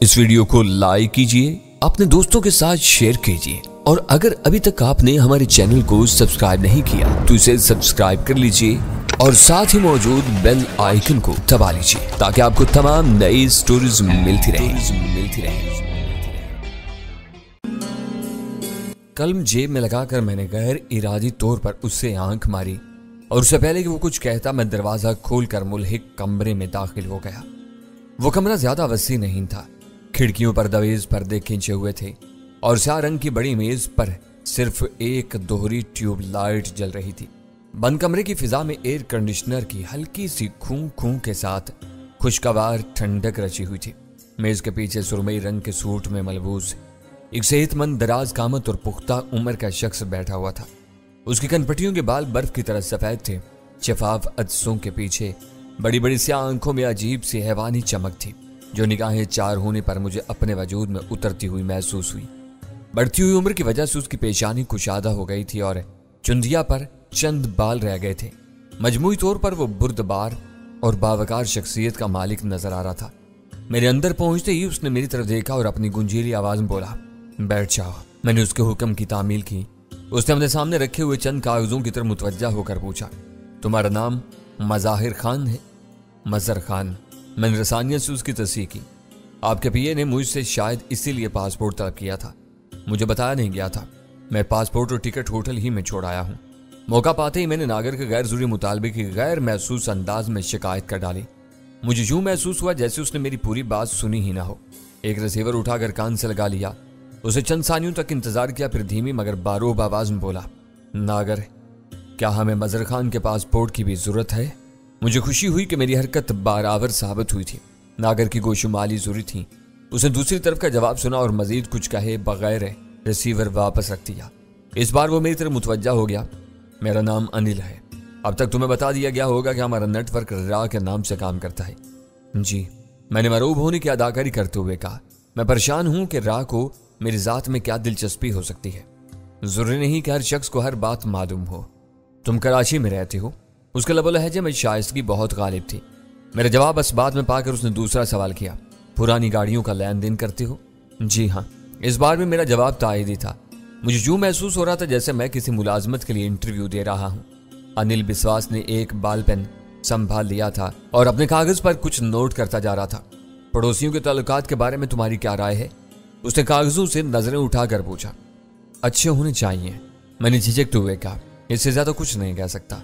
इस वीडियो को लाइक कीजिए, अपने दोस्तों के साथ शेयर कीजिए और अगर अभी तक आपने हमारे चैनल को सब्सक्राइब नहीं किया तो इसे सब्सक्राइब कर लीजिए और साथ ही मौजूद बेल आइकन को दबा लीजिए ताकि आपको तमाम नई स्टोरीज मिलती रहे। कलम जेब में लगाकर मैंने गैर इरादी तौर पर उससे आंख मारी और उससे पहले कि वो कुछ कहता मैं दरवाजा खोलकर मुल्हिक कमरे में दाखिल हो गया। वो कमरा ज्यादा वसी नहीं था। खिड़कियों पर दवेज पर्दे खींचे हुए थे और स्याह रंग की बड़ी मेज पर सिर्फ एक दोहरी ट्यूब लाइट जल रही थी। बंद कमरे की फिजा में एयर कंडीशनर की हल्की सी खूं खूं के साथ खुशगवार ठंडक रची हुई थी। मेज के पीछे सुरमई रंग के सूट में मलबूस एक सेहतमंद दराज कामत और पुख्ता उम्र का शख्स बैठा हुआ था। उसकी कनपटियों के बाल बर्फ की तरह सफेद थे। शफाफ अदसों के पीछे बड़ी बड़ी स्याह आंखों में अजीब सी हैवानी चमक थी जो निगाहें चार होने पर मुझे अपने वजूद में उतरती हुई महसूस हुई। बढ़ती हुई उम्र की वजह से उसकी पेशानी कुशादा हो गई थी और चुंदिया पर चंद बाल रह गए थे। मजमूई तौर पर वो बुर्दबार और बावकार शख्सियत का मालिक नजर आ रहा था। मेरे अंदर पहुंचते ही उसने मेरी तरफ देखा और अपनी गुंजीली आवाज में बोला, बैठ जाओ। मैंने उसके हुक्म की तामील की। उसने अपने सामने रखे हुए चंद कागजों की तरफ मुतवज्जा होकर पूछा, तुम्हारा नाम मज़ाहिर खान है? मज़हर खान। मैंने रसानियत से उसकी तस्दीक की। आपके पिए ने मुझसे शायद इसीलिए पासपोर्ट तलब किया था। मुझे बताया नहीं गया था। मैं पासपोर्ट और टिकट होटल ही में छोड़ आया हूँ। मौका पाते ही मैंने नागर के गैर जरूरी मुतालबे की गैर महसूस अंदाज में शिकायत कर डाली। मुझे यूं महसूस हुआ जैसे उसने मेरी पूरी बात सुनी ही ना हो। एक रिसीवर उठाकर कान से लगा लिया। उसे चंद सानियों तक इंतजार किया, फिर धीमी मगर बारूब आवाज में बोला, नागर, क्या हमें मज़हर खान के पासपोर्ट की भी जरूरत है? मुझे खुशी हुई कि मेरी हरकत बारावर साबित हुई थी। नागर की गोशुमाली जरूरी थी। उसने दूसरी तरफ का जवाब सुना और मजीद कुछ कहे बगैर रिसीवर वापस रख दिया। इस बार वो मेरी तरफ मुतवज्जा हो गया। मेरा नाम अनिल है। अब तक तुम्हें बता दिया गया होगा कि हमारा नेटवर्क रा के नाम से काम करता है। जी, मैंने मरूब होने की अदाकारी करते हुए कहा। मैं परेशान हूं कि रा को मेरी जात में क्या दिलचस्पी हो सकती है। जरूरी नहीं कि हर शख्स को हर बात मालूम हो। तुम कराची में रहते हो? उसके लबो लहजे में शाइस्तगी बहुत गालिब थी। मेरा जवाब इस बात में पाकर उसने दूसरा सवाल किया, पुरानी गाड़ियों का लेन देन करते हो? जी हाँ। इस बार भी मेरा जवाब तायदी था। मुझे यूं महसूस हो रहा था जैसे मैं किसी मुलाजमत के लिए इंटरव्यू दे रहा हूं। अनिल बिस्वास ने एक बाल पेन संभाल लिया था और अपने कागज पर कुछ नोट करता जा रहा था। पड़ोसियों के ताल्लुकात के बारे में तुम्हारी क्या राय है? उसने कागजों से नजरें उठाकर पूछा। अच्छे होने चाहिए, मैंने झिझकते हुए कहा। इससे ज्यादा कुछ नहीं कह सकता।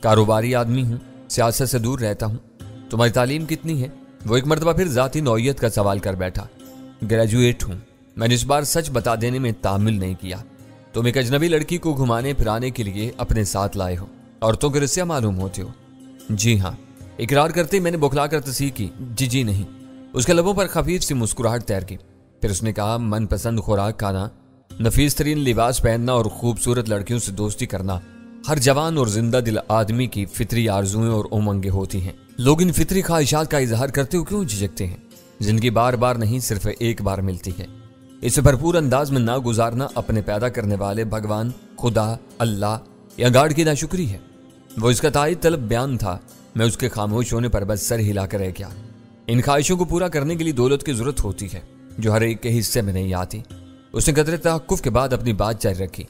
कारोबारी आदमी हूँ, सियासत से दूर रहता हूँ। तुम्हारी तालीम कितनी है? वो एक मर्तबा फिर जाती नौयत का सवाल कर बैठा। ग्रेजुएट हूँ। मैंने इस बार सच बता देने में तामिल नहीं किया। तुम एक अजनबी लड़की को घुमाने फिराने के लिए अपने साथ लाए हो। औरतों के रिश्ते मालूम होते हो? जी हाँ। इकरार करते ही मैंने बौखलाकर तस्दीक की, जी नहीं। उसके लबों पर खफीफ सी मुस्कुराहट तैर गई। फिर उसने कहा, मनपसंद खुराक खाना, नफीस तरीन लिबास पहनना और खूबसूरत लड़कियों से दोस्ती करना हर जवान और जिंदा दिल आदमी की फितरी आरजुएं और उमंगें होती हैं। लोग इन फितरी ख्वाहिशात का इजहार करते हुए क्यों झिझकते हैं? जिंदगी बार बार नहीं, सिर्फ एक बार मिलती है। इसे भरपूर अंदाज में ना गुजारना अपने पैदा करने वाले भगवान, खुदा, अल्लाह या गार्ड की नाशुक्री है। वो इसका तायद तलब बयान था। मैं उसके खामोश होने पर बस सर हिलाकर रह गया। इन ख्वाहिशों को पूरा करने के लिए दौलत की जरूरत होती है जो हर एक के हिस्से में नहीं आती। उसने कदरे तहक्कुफ के बाद अपनी बात जारी रखी।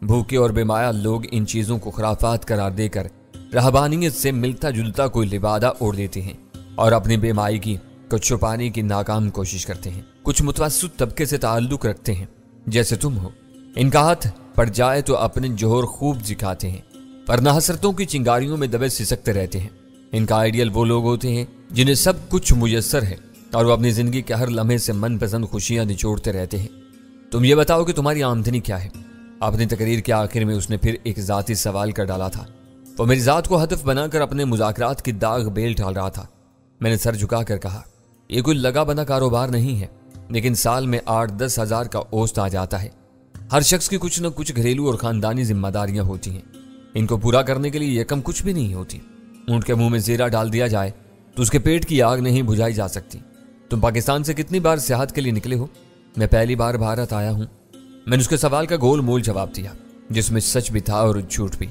भूखे और बेमाया लोग इन चीजों को खुराफात करार देकर रहबानियत से मिलता जुलता कोई लिबादा ओढ़ देते हैं और अपनी बेमायगी को छुपाने की नाकाम कोशिश करते हैं। कुछ मुतवस्सित तबके से ताल्लुक रखते हैं जैसे तुम हो। इनका हाथ पड़ जाए तो अपने जोहर खूब दिखाते हैं, वरना हसरतों की चिंगारियों में दबे सिसकते रहते हैं। इनका आइडियल वो लोग होते हैं जिन्हें सब कुछ मुयस्सर है और वो अपनी जिंदगी के हर लम्हे से मनपसंद खुशियां निचोड़ते रहते हैं। तुम ये बताओ कि तुम्हारी आमदनी क्या है? अपनी तकरीर के आखिर में उसने फिर एक जाती सवाल कर डाला था। वो मेरी जात को हदफ बनाकर अपने मुज़ाकरात की दाग बेल डाल रहा था। मैंने सर झुकाकर कहा, यह कोई लगा बना कारोबार नहीं है, लेकिन साल में 8-10 हज़ार का औसत आ जाता है। हर शख्स की कुछ न कुछ घरेलू और खानदानी जिम्मेदारियां होती हैं। इनको पूरा करने के लिए यकम कुछ भी नहीं होती। ऊंट के मुंह में जीरा डाल दिया जाए तो उसके पेट की आग नहीं बुझाई जा सकती। तुम पाकिस्तान से कितनी बार सियाहत के लिए निकले हो? मैं पहली बार भारत आया हूं। मैंने उसके सवाल का गोल मोल जवाब दिया, जिसमें सच भी था और झूठ भी।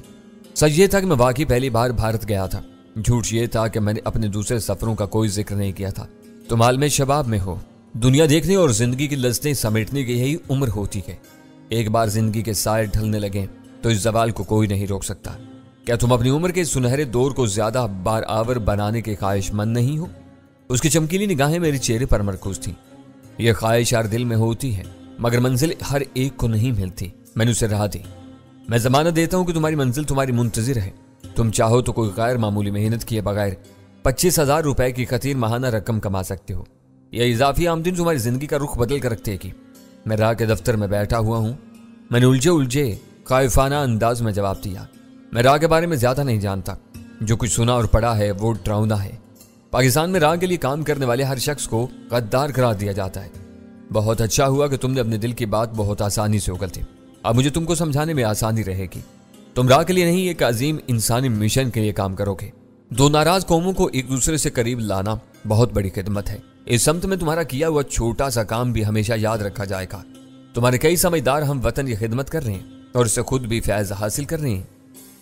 सच ये था कि मैं वाकई पहली बार भारत गया था। झूठ ये था कि मैंने अपने दूसरे सफरों का कोई जिक्र नहीं किया था। तुम हाल में शबाब में हो, दुनिया देखने और जिंदगी की लज्जतें समेटने की यही उम्र होती है। एक बार जिंदगी के साए ढलने लगे तो इस जवाल को कोई नहीं रोक सकता। क्या तुम अपनी उम्र के सुनहरे दौर को ज्यादा बार आवर बनाने के ख्वाहिशमंद नहीं हो? उसकी चमकीली निगाहें मेरे चेहरे पर मरकूज थी। यह ख्वाहिश हर दिल में होती है, मगर मंजिल हर एक को नहीं मिलती। मैंने उसे राह दी। मैं जमानत देता हूं कि तुम्हारी मंजिल तुम्हारी मुंतजिर है। तुम चाहो तो कोई गैर मामूली मेहनत किए बगैर 25,000 रुपए की खतीर माहाना रकम कमा सकते हो। यह इजाफी आमदनी तुम्हारी जिंदगी का रुख बदल कर रख देगी। मैं राह के दफ्तर में बैठा हुआ हूं। मैंने उलझे उलझे खाइफाना अंदाज में जवाब दिया। मैं राह के बारे में ज्यादा नहीं जानता। जो कुछ सुना और पढ़ा है वो डरावना है। पाकिस्तान में राह के लिए काम करने वाले हर शख्स को गद्दार करार दिया जाता है। बहुत अच्छा हुआ कि तुमने अपने दिल की बात बहुत आसानी से उगल दी। अब मुझे तुमको समझाने में आसानी रहेगी। तुम राह के लिए नहीं, एक अजीम इंसानी मिशन के लिए काम करोगे। दो नाराज कौमों को एक दूसरे से करीब लाना बहुत बड़ी खिदमत है। इस समत में तुम्हारा किया हुआ छोटा सा काम भी हमेशा याद रखा जाएगा। तुम्हारे कई समझदार हम वतन ये खिदमत कर रहे हैं और इससे खुद भी फैज हासिल कर रहे हैं।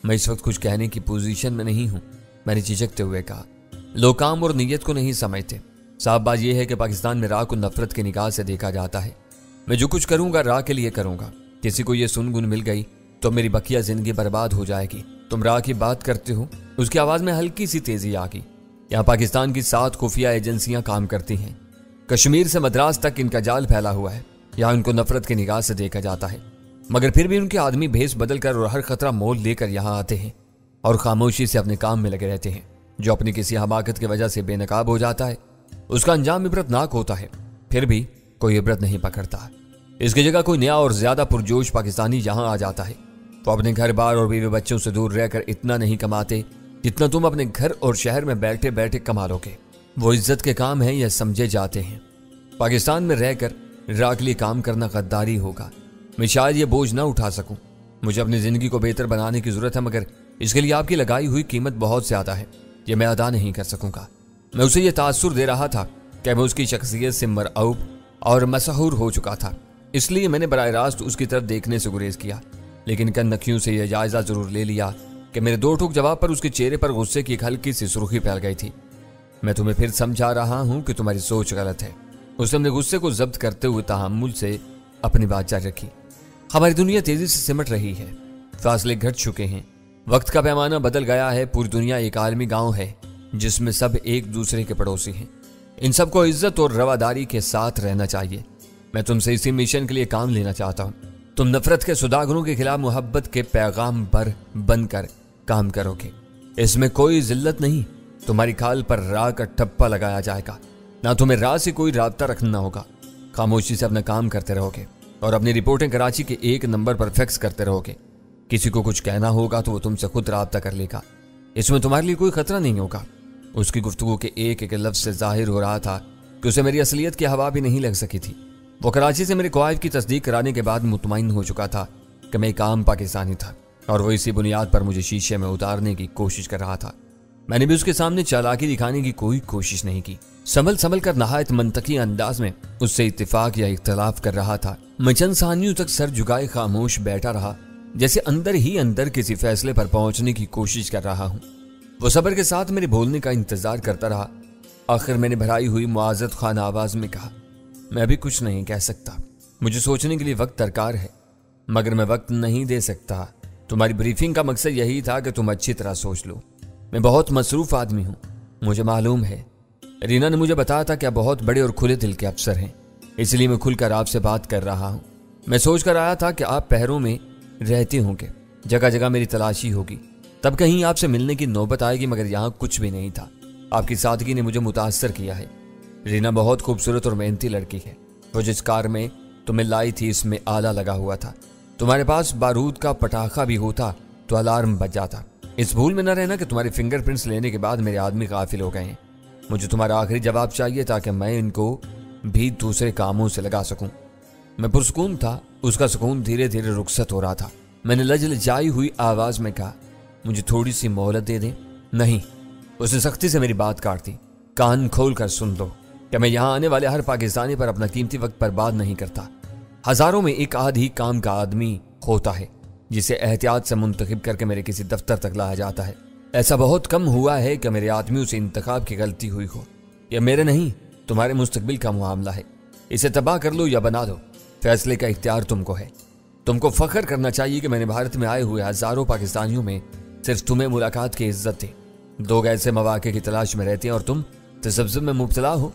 मैं इस वक्त कुछ कहने की पोजीशन में नहीं हूं, मैंने झिझकते हुए कहा। लोग काम और नीयत को नहीं समझते। साफ बात यह है कि पाकिस्तान में राह को नफरत की निगाह से देखा जाता है। मैं जो कुछ करूंगा राह के लिए करूंगा। किसी को यह सुनगुन मिल गई तो मेरी बकिया जिंदगी बर्बाद हो जाएगी। तुम राह की बात करते हो। उसकी आवाज में हल्की सी तेजी आ गई। यहाँ पाकिस्तान की 7 खुफिया एजेंसियां काम करती हैं। कश्मीर से मद्रास तक इनका जाल फैला हुआ है। यहाँ उनको नफरत की निगाह से देखा जाता है, मगर फिर भी उनके आदमी भेस बदल कर और हर खतरा मोल लेकर यहाँ आते हैं और खामोशी से अपने काम में लगे रहते हैं। जो अपनी किसी हमाकत की वजह से बेनकाब हो जाता है उसका अंजाम इबरतनाक होता है, फिर भी कोई इबरत नहीं पकड़ता। इसकी जगह कोई नया और ज्यादा पुरजोश पाकिस्तानी यहाँ आ जाता है। वो अपने घर बार और बीवी बच्चों से दूर रहकर इतना नहीं कमाते जितना तुम अपने घर और शहर में बैठे बैठे कमा लोगे। वो इज्जत के काम है, यह समझे जाते हैं। पाकिस्तान में रहकर राह के लिए काम करना गद्दारी होगा। मैं शायद ये बोझ ना उठा सकूं। मुझे अपनी जिंदगी को बेहतर बनाने की जरूरत है, मगर इसके लिए आपकी लगाई हुई कीमत बहुत ज्यादा है। ये मैं अदा नहीं कर सकूंगा। मैं उसे ये तासुर दे रहा था कि मैं उसकी शख्सियत से मरऊब और मशहूर हो चुका था, इसलिए मैंने बराह रास्त उसकी तरफ देखने से गुरेज किया। लेकिन कन्नखियों से यह जायजा जरूर ले लिया कि मेरे दो टूक जवाब पर उसके चेहरे पर गुस्से की एक हल्की सी सुर्खी फैल गई थी। मैं तुम्हें फिर समझा रहा हूं कि तुम्हारी सोच गलत है। उसने अपने गुस्से को जब्त करते हुए तहम्मुल से अपनी बात जारी रखी। हमारी दुनिया तेजी से सिमट रही है। फासले घट चुके हैं। वक्त का पैमाना बदल गया है। पूरी दुनिया एक आलमी गांव है जिसमें सब एक दूसरे के पड़ोसी हैं। इन सबको इज्जत और रवादारी के साथ रहना चाहिए। मैं तुमसे इसी मिशन के लिए काम लेना चाहता हूं। तुम नफरत के सुदागरों के खिलाफ मोहब्बत के पैगाम पर बनकर काम करोगे। इसमें कोई जिल्लत नहीं। तुम्हारी खाल पर राह का ठप्पा लगाया जाएगा। ना तुम्हें राह से कोई राब्ता रखना होगा। खामोशी से अपना काम करते रहोगे और अपनी रिपोर्टें कराची के 1 नंबर पर फैक्स करते रहोगे। किसी को कुछ कहना होगा तो वो तुमसे खुद राब्ता कर लेगा। इसमें तुम्हारे लिए कोई खतरा नहीं होगा। उसकी गुफ्तगू के एक एक लफ्ज से जाहिर हो रहा था कि उसे मेरी असलियत की हवा भी नहीं लग सकी थी। वो कराची से मेरे ख्वाहिश की तस्दीक कराने के बाद मुतमईन हो चुका था कि मैं एक आम पाकिस्तानी था और वो इसी बुनियाद पर मुझे शीशे में उतारने की कोशिश कर रहा था। मैंने भी उसके सामने चालाकी दिखाने की कोई कोशिश नहीं की। संभल संभल कर नहायत मंतकी अंदाज में उससे इत्तेफाक या इख्तलाफ कर रहा था। मैं चंद सानियों तक सर झुकाए खामोश बैठा रहा, जैसे अंदर ही अंदर किसी फैसले पर पहुंचने की कोशिश कर रहा हूं। वो सब्र के साथ मेरे बोलने का इंतजार करता रहा। आखिर मैंने भराई हुई मुआज़त खाना आवाज में कहा, मैं अभी कुछ नहीं कह सकता। मुझे सोचने के लिए वक्त दरकार है, मगर मैं वक्त नहीं दे सकता। तुम्हारी ब्रीफिंग का मकसद यही था कि तुम अच्छी तरह सोच लो। मैं बहुत मसरूफ आदमी हूं, मुझे मालूम है। रीना ने मुझे बताया था कि आप बहुत बड़े और खुले दिल के अफसर हैं, इसलिए मैं खुलकर आपसे बात कर रहा हूं। मैं सोच कर आया था कि आप पहरों में रहते होंगे, जगह जगह मेरी तलाशी होगी, तब कहीं आपसे मिलने की नौबत आएगी, मगर यहाँ कुछ भी नहीं था। आपकी सादगी ने मुझे मुतासर किया है। रीना बहुत खूबसूरत और मेहनती लड़की है। वो जिस कार में तुम्हें लाई थी इसमें आला लगा हुआ था। तुम्हारे पास बारूद का पटाखा भी होता तो अलार्म बज जाता। इस भूल में न रहना कि तुम्हारे फिंगरप्रिंट्स लेने के बाद मेरे आदमी गाफिल हो गए हैं। मुझे तुम्हारा आखिरी जवाब चाहिए ताकि मैं इनको भी दूसरे कामों से लगा सकूं। मैं पुरसुकून था। उसका सुकून धीरे धीरे रुखसत हो रहा था। मैंने लजलजाई हुई आवाज में कहा, मुझे थोड़ी सी मोहलत दे दें। नहीं, उसने सख्ती से मेरी बात काट दी। कान खोल कर सुन लो कि मैं यहाँ आने वाले हर पाकिस्तानी पर अपना कीमती वक्त बर्बाद नहीं करता। हजारों में एक आध ही काम का आदमी होता है जिसे एहतियात से मुंतखब करके मेरे किसी दफ्तर तक लाया जाता है। ऐसा बहुत कम हुआ है कि मेरे आदमियों से इंतखाब की गलती हुई हो। यह मेरे नहीं, तुम्हारे मुस्तकबिल का मामला है। इसे तबाह कर लो या बना दो, फैसले का इख्तियार तुमको है। तुमको फख्र करना चाहिए कि मैंने भारत में आए हुए हजारों पाकिस्तानियों में सिर्फ तुम्हें मुलाकात की इज्जत दी। लोग ऐसे मौके की तलाश में रहते हैं और तुम तसब्जुब में मुब्तला हो।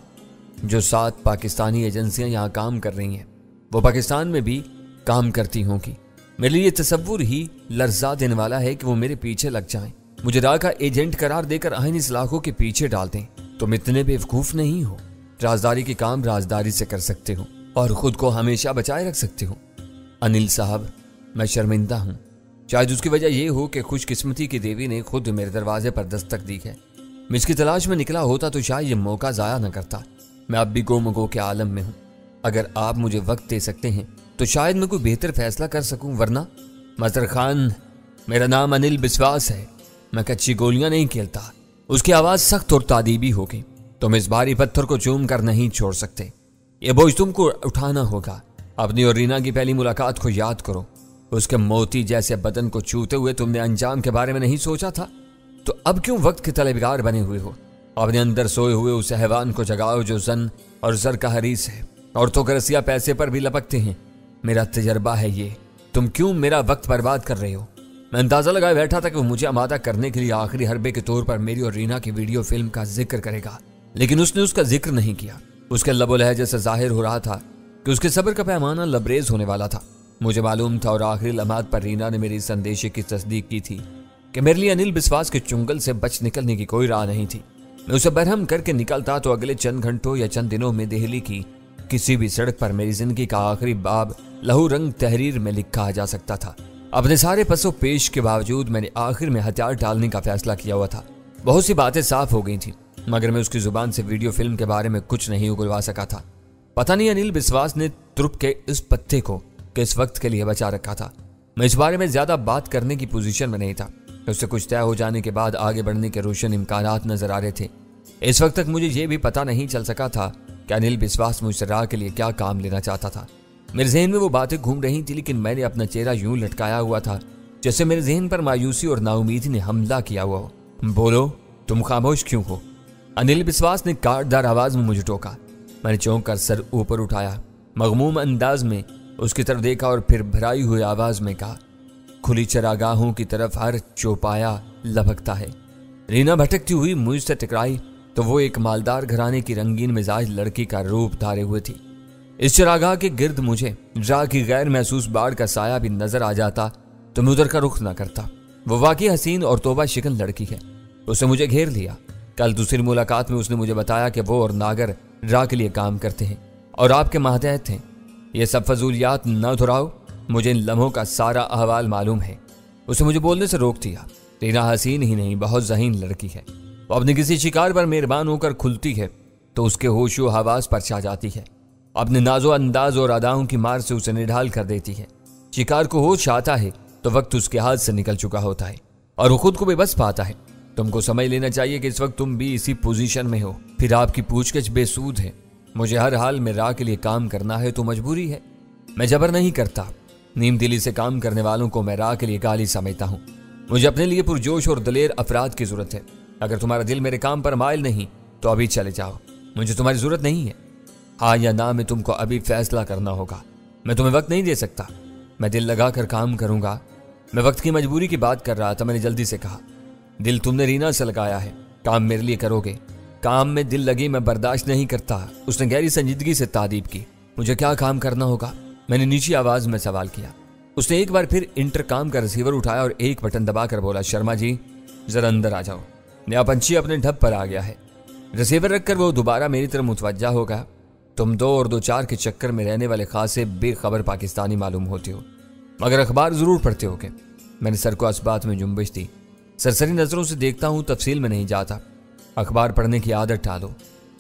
जो 7 पाकिस्तानी एजेंसियां यहाँ काम कर रही हैं वो पाकिस्तान में भी काम करती होंगी। मेरे लिए तसव्वुर ही लर्जा देने वाला है कि वो मेरे पीछे लग जाएं, मुझे राह का एजेंट करार देकर आइन इस्लाहों के पीछे डाल दें। तुम इतने बेवकूफ नहीं हो। राजदारी के काम राजदारी से कर सकते हो और खुद को हमेशा बचाए रख सकते हो। अनिल साहब, मैं शर्मिंदा हूँ। शायद उसकी वजह यह हो कि खुशकिस्मती की देवी ने खुद मेरे दरवाजे पर दस्तक दी है। मैं इसकी तलाश में निकला होता तो शायद ये मौका ज़ाया न करता। मैं अब भी गोमगो के आलम में हूँ। अगर आप मुझे वक्त दे सकते हैं तो शायद मैं कोई बेहतर फैसला कर सकूं, वरना मजहर खान, मेरा नाम अनिल बिस्वास है। मैं कच्ची गोलियां नहीं खेलता। उसकी आवाज़ सख्त और तादीबी होगी। तुम इस भारी पत्थर को चूम कर नहीं छोड़ सकते। ये बोझ तुमको उठाना होगा। अपनी और रीना की पहली मुलाकात को याद करो। उसके मोती जैसे बदन को छूते हुए तुमने अंजाम के बारे में नहीं सोचा था, तो अब क्यों वक्त के तलबगार बने हुए हो? अपने अंदर सोए हुए उस हैवान को जगाओ जो जन और जर का हरीस है। औरतों के रसिया पैसे पर भी लपकते हैं। मेरा तजर्बा है ये। तुम क्यों मेरा वक्त बर्बाद कर रहे हो? मैं अंदाजा लगाए बैठा था कि वो मुझे आमादा करने के लिए आखिरी हरबे के तौर पर मेरी और रीना की वीडियो फिल्म का जिक्र करेगा, लेकिन उसने उसका जिक्र नहीं किया। उसके लबो लहजे से जाहिर हो रहा था कि उसके सब्र का पैमाना लबरेज होने वाला था। मुझे मालूम था और आखिरी लम्हात पर रीना ने मेरी संदेशे की तस्दीक की थी कि मेरे लिए अनिल बिस्वास के चुंगल से बच निकलने की कोई राह नहीं थी। मैं उसे बरहम करके निकलता तो अगले चंद घंटों या चंद दिनों में दिल्ली की किसी भी सड़क पर मेरी जिंदगी का आखिरी बाब लहू रंग तहरीर में लिखा जा सकता था। अपने सारे पसो पेश के बावजूद मैंने आखिर में हथियार डालने का फैसला किया हुआ था। बहुत सी बातें साफ हो गई थी, मगर मैं उसकी जुबान से वीडियो फिल्म के बारे में कुछ नहीं उगलवा सका था। पता नहीं अनिल बिस्वास ने तुर्क के इस पत्ते को किस वक्त के लिए बचा रखा था। मैं इस बारे में ज्यादा बात करने की पोजीशन में नहीं था। उससे कुछ तय हो जाने के बाद आगे बढ़ने के रोशन इम्कानात नजर आ रहे थे। इस वक्त तक मुझे यह भी पता नहीं चल सका था कि अनिल बिस्वास मुझसे राह के लिए क्या काम लेना चाहता था। मेरे जहन में वो बातें घूम रही थी, लेकिन मैंने अपना चेहरा यूं लटकाया हुआ था जैसे मेरे जहन पर मायूसी और नाउमीदी ने हमला किया हुआ हो। बोलो, तुम खामोश क्यों हो? अनिल बिस्वास ने काटदार आवाज में मुझे टोका। मैंने चौंक कर सर ऊपर उठाया, मगमूम अंदाज में उसकी तरफ देखा और फिर भराई हुई आवाज में कहा, खुली चरागाहों की तरफ हर चौपाया लपकता है। रीना भटकती हुई मुझसे टकराई तो वो एक मालदार घराने की रंगीन मिजाज लड़की का रूप धारे हुए थी। इस चरागाह के गिर्द मुझे ड्रा की गैर महसूस बाढ़ का साया भी नजर आ जाता तो मैं उधर का रुख न करता। वो वाकई हसीन और तौबा शिकन लड़की है। उसने मुझे घेर लिया। कल दूसरी मुलाकात में उसने मुझे बताया कि वो और नागर ड्रा के लिए काम करते हैं और आपके मातहत हैं। ये सब फजूलियात न दोहराओ, मुझे इन लम्हों का सारा अहवाल मालूम है। उसे मुझे बोलने से रोक दिया। रीना हसीन ही नहीं, बहुत ज़हीन लड़की है। वो अपने किसी शिकार पर मेहरबान होकर खुलती है तो उसके होशो हवास पर छा जाती है। अपने नाजो अंदाज और अदाओं की मार से उसे निढाल कर देती है। शिकार को होश आता है तो वक्त उसके हाथ से निकल चुका होता है और वो खुद को बेबस पाता है। तुमको समझ लेना चाहिए कि इस वक्त तुम भी इसी पोजीशन में हो। फिर आपकी पूछगछ बेसूद है। मुझे हर हाल में राह के लिए काम करना है तो मजबूरी है। मैं जबर नहीं करता। नीम दिली से काम करने वालों को मैं राह के लिए गाली समझता हूँ। मुझे अपने लिए पुरजोश और दलेर अफराद की जरूरत है। अगर तुम्हारा दिल मेरे काम पर माइल नहीं तो अभी चले जाओ। मुझे तुम्हारी जरूरत नहीं है। हाँ या ना में तुमको अभी फैसला करना होगा। मैं तुम्हें वक्त नहीं दे सकता। मैं दिल लगा कर काम करूंगा। मैं वक्त की मजबूरी की बात कर रहा था। मैंने जल्दी से कहा, दिल तुमने रीना से लगाया है, काम मेरे लिए करोगे? काम में दिल लगी मैं बर्दाश्त नहीं करता। उसने गहरी संजीदगी से तारीफ की। मुझे क्या काम करना होगा? मैंने नीची आवाज में सवाल किया। उसने एक बार फिर इंटरकॉम का रिसीवर उठाया और एक बटन दबाकर बोला, शर्मा जी जरा अंदर आ जाओ। नया पंछी अपने ढब पर आ गया है। रिसीवर रखकर वो दोबारा मेरी तरफ मुतवज्जा हो गया। तुम 2 और 2 4 के चक्कर में रहने वाले खासे बेखबर पाकिस्तानी मालूम होते हो, मगर अखबार जरूर पढ़ते हो के? मैंने सर को इस्बात में जुम्बिश दी। सरसरी नजरों से देखता हूँ, तफसील में नहीं जाता। अखबार पढ़ने की आदत डालो।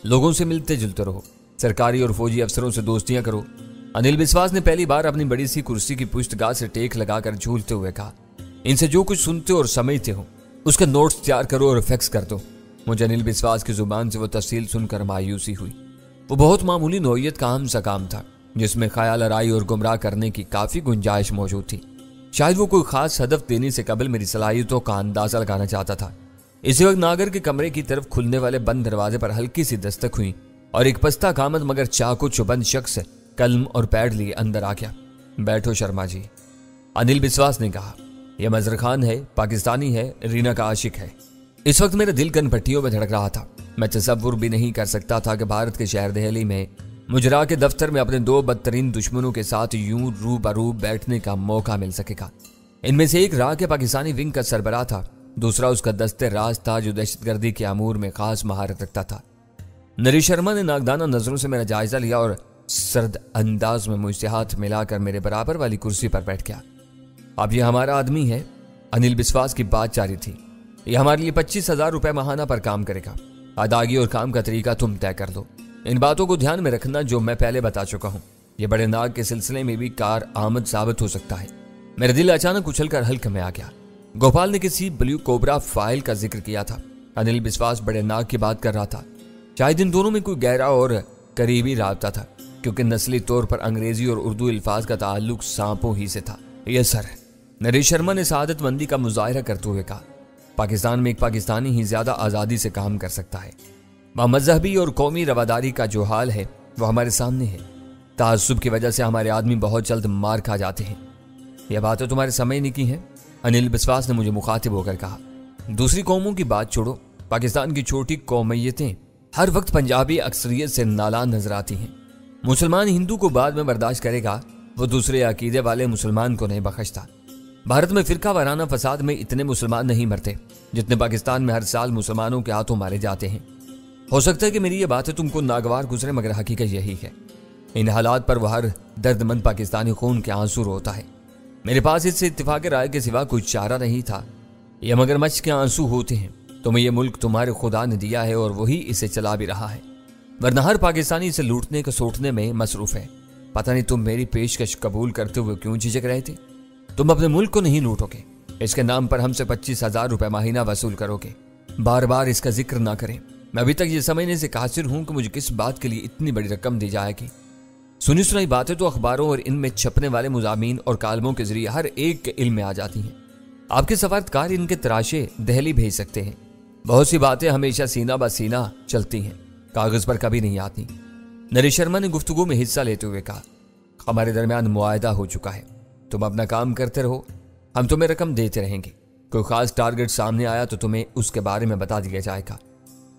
लोगों से मिलते जुलते रहो। सरकारी और फौजी अफसरों से दोस्तियां करो। अनिल बिस्वास ने पहली बार अपनी बड़ी सी कुर्सी की पुष्टगाह से टेक लगाकर झूलते हुए कहा, इनसे जो कुछ सुनते और समझते हो उसके नोट्स तैयार करो और फैक्स कर दो। मुझे अनिल बिस्वास की जुबान से वो तफसील सुनकर मायूसी हुई। वो बहुत मामूली नौइयत का अहम सा काम था जिसमें ख्याल आराई और गुमराह करने की काफी गुंजाइश मौजूद थी। शायद वो कोई खास हदफ देने से कबल मेरी सलाहियतों का अंदाजा लगाना चाहता था। इसी वक्त नागर के कमरे की तरफ खुलने वाले बंद दरवाजे पर हल्की सी दस्तक हुई और एक पस्ता कामत मगर चाकू चुबंद शख्स कलम और पैड लिए अंदर आ गया। बैठो शर्मा जी, अनिल बिस्वास ने कहा। यह मजर खान है, पाकिस्तानी है, रीना का आशिक है। इस वक्त मेरा दिल कन पट्टियों में धड़क रहा था। मैं तसव्वुर भी नहीं कर सकता था कि भारत के शहर दिल्ली में मुजरा के दफ्तर में अपने दो बदतरीन दुश्मनों के साथ यूं रूबरू बैठने का मौका मिल सकेगा। इनमें से एक राह के पाकिस्तानी विंग का सरबराह था, दूसरा उसका दस्ते राज था जो दहशतगर्दी के अमूर में खास महारत रखता था। नरेश शर्मा ने नागदाना नजरों से मेरा जायजा लिया और सर्द अंदाज में मुझसे हाथ मिलाकर मेरे बराबर वाली कुर्सी पर बैठ गया। अब यह हमारा आदमी है, अनिल बिस्वास की बात जारी थी। यह हमारे लिए 25,000 रुपए माहाना पर काम करेगा। अदागी और काम का तरीका तुम तय कर दो। इन बातों को ध्यान में रखना जो मैं पहले बता चुका हूं। यह बड़े नाग के सिलसिले में भी कार आमद साबित हो सकता है। मेरा दिल अचानक उछलकर हल्के में आ गया। गोपाल ने किसी ब्लू कोबरा फाइल का जिक्र किया था। अनिल बिस्वास बड़े नाग की बात कर रहा था। शायद इन दोनों में कोई गहरा और करीबी राबता था, क्योंकि नस्ली तौर पर अंग्रेजी और उर्दू अल्फाज का ताल्लुक सांपों ही से था। यस सर, नरेश शर्मा ने सआदतमंदी का मुजाहिरा करते हुए कहा। पाकिस्तान में एक पाकिस्तानी ही ज्यादा आज़ादी से काम कर सकता है। वह मजहबी और कौमी रवादारी का जो हाल है वह हमारे सामने है। ताज्जुब की वजह से हमारे आदमी बहुत जल्द मार खा जाते हैं। यह बातें तुम्हारे समझने की हैं, अनिल बिस्वास ने मुझे मुखातिब होकर कहा। दूसरी कौमों की बात छोड़ो, पाकिस्तान की छोटी कौमियतें हर वक्त पंजाबी अक्सरियत से नालान नजर आती हैं। मुसलमान हिंदू को बाद में बर्दाश्त करेगा, वो दूसरे अकीदे वाले मुसलमान को नहीं बख्शता। भारत में फिरका वाराना फसाद में इतने मुसलमान नहीं मरते जितने पाकिस्तान में हर साल मुसलमानों के हाथों मारे जाते हैं। हो सकता है कि मेरी ये बातें तुमको नागवार गुजरे, मगर हकीकत यही है। इन हालात पर वह हर दर्दमंद पाकिस्तानी खून के आंसू रोता है। मेरे पास इससे इत्तेफाक राय के सिवा कोई चारा नहीं था। यह मगरमच्छ के आंसू होते हैं। तुम्हें यह मुल्क तुम्हारे खुदा ने दिया है और वही इसे चला भी रहा है, वरना हर पाकिस्तानी इसे लूटने को सोटने में मसरूफ है। पता नहीं तुम मेरी पेशकश कबूल करते हुए क्यों झिझक रहे थे। तुम अपने मुल्क को नहीं लूटोगे, इसके नाम पर हमसे 25,000 रुपए महीना वसूल करोगे। बार बार इसका जिक्र ना करें। मैं अभी तक ये समझने से कासिर हूं कि मुझे किस बात के लिए इतनी बड़ी रकम दी जाएगी। सुनी सुनाई बातें तो अखबारों और इनमें छपने वाले मुजामीन और कालमों के जरिए हर एक के इल्म में आ जाती हैं। आपके सफारतकार इनके तराशे दिल्ली भेज सकते हैं। बहुत सी बातें हमेशा सीना ब सीना चलती हैं, कागज पर कभी नहीं आती। नरेश शर्मा ने गुफ्तगू में हिस्सा लेते हुए कहा, हमारे दरमियान मुआहदा हो चुका है। तुम अपना काम करते रहो, हम तुम्हें रकम देते रहेंगे। कोई खास टारगेट सामने आया तो तुम्हें उसके बारे में बता दिया जाएगा।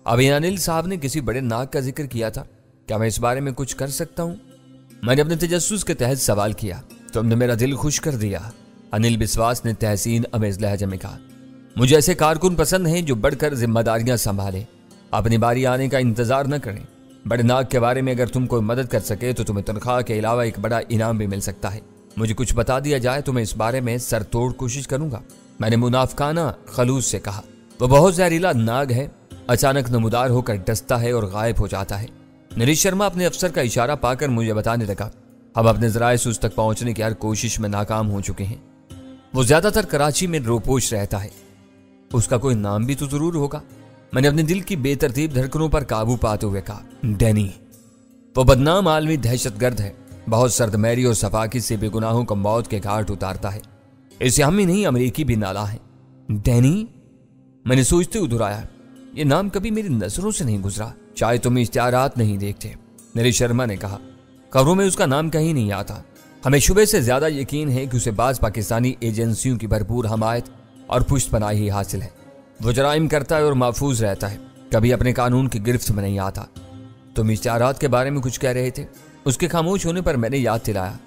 अभी अनिल साहब ने किसी बड़े नाग का जिक्र किया था, क्या मैं इस बारे में कुछ कर सकता हूं? मैंने अपने तजस्सुस के तहत सवाल किया। तुमने मेरा दिल खुश कर दिया, अनिल बिस्वास ने तहसीन अमेज लहजे में कहा। मुझे ऐसे कारकुन पसंद हैं जो बढ़कर जिम्मेदारियां संभाले, अपनी बारी आने का इंतजार न करें। बड़े नाग के बारे में अगर तुम कोई मदद कर सके तो तुम्हें तनख्वाह के अलावा एक बड़ा इनाम भी मिल सकता है। मुझे कुछ बता दिया जाए तो मैं इस बारे में सरतोड़ कोशिश करूंगा, मैंने मुनाफकाना खलूस से कहा। वह बहुत जहरीला नाग है, अचानक नमूदार होकर डसता है और गायब हो जाता है। नरेश शर्मा अपने अफसर का इशारा पाकर मुझे बताने लगा, हम अपने जराए से उस तक पहुंचने की हर कोशिश में नाकाम हो चुके हैं। वो ज्यादातर कराची में रोपोश रहता है। उसका कोई नाम भी तो जरूर होगा। मैंने अपने दिल की बेतरतीब धड़कनों पर काबू पाते हुए कहा, डैनी। वो बदनाम आलमी दहशतगर्द है, बहुत सर्दमेरी और सफाकी से बेगुनाहों को मौत के घाट उतारता है। इसे हम ही नहीं, अमरीकी भी नाला है। डैनी, मैंने सोचते हुए दोहराया, ये नाम कभी मेरी नजरों से नहीं गुजरा। शायद तुम इश्तिहारात नहीं देखते, नरेश शर्मा ने कहा। खबरों में उसका नाम कहीं नहीं आता। हमें शुबे से ज्यादा यकीन है कि उसे बाज पाकिस्तानी एजेंसियों की भरपूर हमायत और पुष्टपनाही ही हासिल है। वो जराइम करता है और महफूज रहता है, कभी अपने कानून की गिरफ्त में नहीं आता। तुम इश्तिहारात के बारे में कुछ कह रहे थे। उसके खामोश होने पर मैंने याद दिलाया।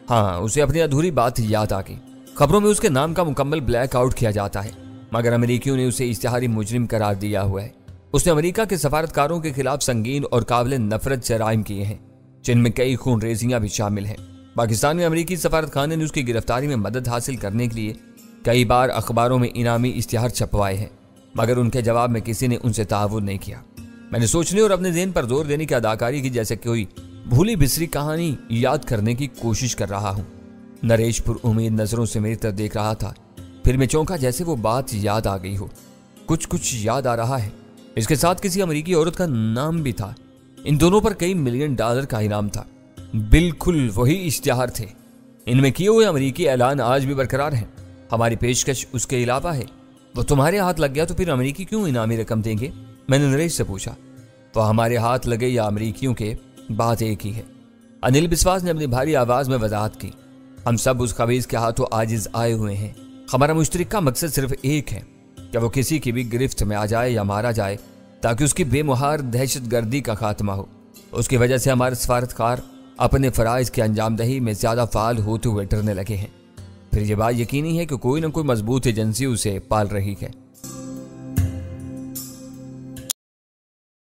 हाँ, उसे अपनी अधूरी बात याद आ गई। खबरों में उसके नाम का मुकम्मल ब्लैक आउट किया जाता है, मगर अमेरिकियों ने उसे इश्तिहारी मुजरिम करार दिया हुआ है। उसने अमेरिका के सफारतकारों के खिलाफ संगीन और काबिल नफरत जराइम किए हैं, जिनमें कई खून रेजियां भी शामिल हैं। पाकिस्तान में अमेरिकी सफारतखाने ने उसकी गिरफ्तारी में मदद हासिल करने के लिए कई बार अखबारों में इनामी इश्तिहार छपवाए हैं, मगर उनके जवाब में किसी ने उनसे ताउन नहीं किया। मैंने सोचने और अपने ज़हन पर जोर देने की अदाकारी की, जैसे कोई भूली बिसरी कहानी याद करने की कोशिश कर रहा हूँ। नरेश पुर उम्मीद नजरों से मेरी तरफ देख रहा था। फिर मैं चौंका, जैसे वो बात याद आ गई हो। कुछ याद आ रहा है। इसके साथ किसी अमेरिकी औरत का नाम भी था। इन दोनों पर कई मिलियन डॉलर का इनाम था। बिल्कुल वही इश्तिहार थे। इनमें किए हुए अमेरिकी ऐलान आज भी बरकरार हैं। हमारी पेशकश उसके अलावा है। वो तुम्हारे हाथ लग गया तो फिर अमेरिकी क्यों इनामी रकम देंगे? मैंने नरेश से पूछा। वह हमारे हाथ लगे या अमरीकियों के, बात एक ही है। अनिल बिस्वास ने अपनी भारी आवाज में वजाहत की। हम सब उस खबीज के हाथों आजिज आए हुए हैं। हमारा मुश्तरका मकसद सिर्फ एक है कि वो किसी की भी गिरफ्त में आ जाए या मारा जाए, ताकि उसकी बेमुहार दहशतगर्दी का खात्मा हो। उसकी वजह से हमारे सफारतकार अपने फ़राइज़ की अंजामदही में ज़्यादा फ़ाल होते हुए डरने लगे हैं। फिर ये बात यकीनी है कि कोई न कोई मजबूत एजेंसी उसे पाल रही है।